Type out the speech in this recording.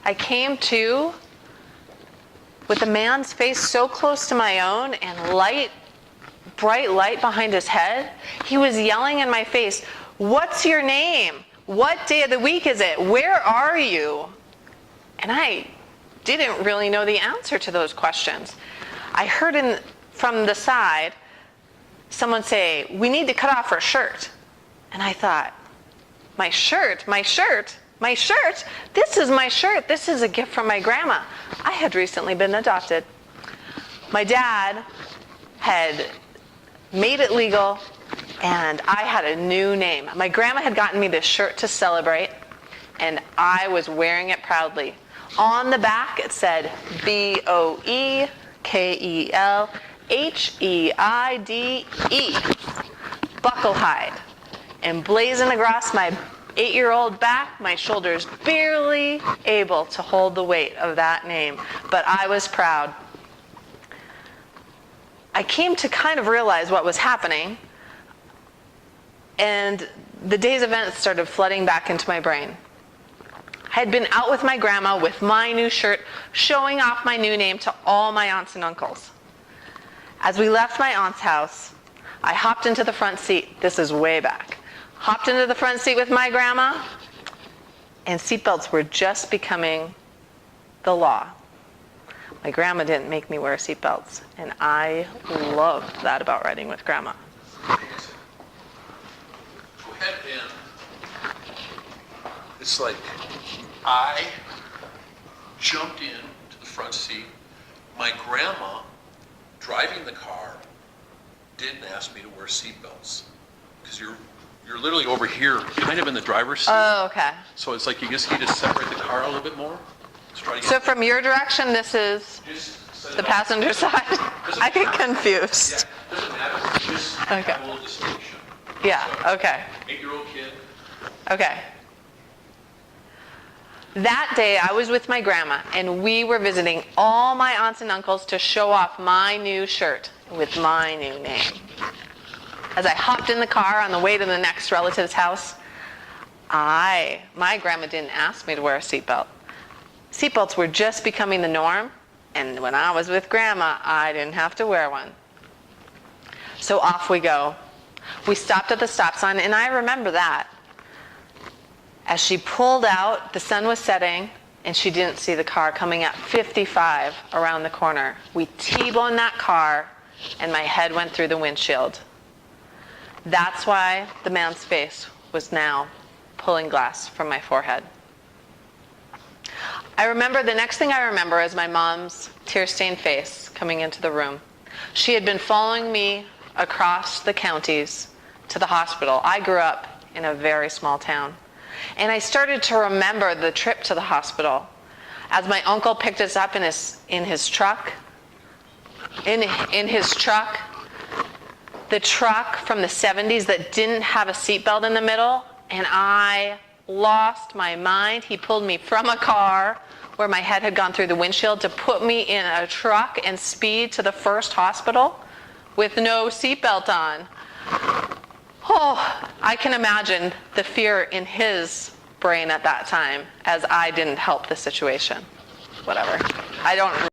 I came to with the man's face so close to my own and bright light behind his head. He was yelling in my face, "What's your name? What day of the week is it? Where are you?" And I didn't really know the answer to those questions. I heard from the side someone say, "We need to cut off her shirt." And I thought, my shirt? This is my shirt. This is a gift from my grandma. I had recently been adopted. My dad had made it legal, and I had a new name. My grandma had gotten me this shirt to celebrate, and I was wearing it proudly. On the back, it said BOEKELHEIDE, Bucklehide. Emblazoned across my 8-year-old back, my shoulders barely able to hold the weight of that name, but I was proud. I came to kind of realize what was happening, and the day's events started flooding back into my brain. I had been out with my grandma with my new shirt, showing off my new name to all my aunts and uncles. As we left my aunt's house, I hopped into the front seat. This is way back. Hopped into the front seat with my grandma, and seatbelts were just becoming the law. My grandma didn't make me wear seatbelts, and I loved that about riding with grandma. Go ahead and it's like I jumped into the front seat. My grandma, driving the car, didn't ask me to wear seatbelts because you're literally over here, kind of in the driver's seat. Oh, okay. So it's like you just need to separate the car a little bit more. So from your direction, this is the passenger side? I get confused. Yeah, doesn't matter. Just Okay. have a little distinction. Yeah, So, okay. 8-year-old kid. Okay. That day, I was with my grandma, and we were visiting all my aunts and uncles to show off my new shirt with my new name. As I hopped in the car on the way to the next relative's house, my grandma didn't ask me to wear a seatbelt. Seatbelts were just becoming the norm, and when I was with grandma, I didn't have to wear one. So off we go. We stopped at the stop sign, and I remember that. As she pulled out, the sun was setting, and she didn't see the car coming at 55 around the corner. We T-boned that car, and my head went through the windshield. That's why the man's face was now pulling glass from my forehead. The next thing I remember is my mom's tear-stained face coming into the room. She had been following me across the counties to the hospital. I grew up in a very small town. And I started to remember the trip to the hospital. As my uncle picked us up in his truck, the truck from the 70s that didn't have a seatbelt in the middle, and I lost my mind. He pulled me from a car where my head had gone through the windshield to put me in a truck and speed to the first hospital with no seatbelt on. Oh, I can imagine the fear in his brain at that time as I didn't help the situation. Whatever. I don't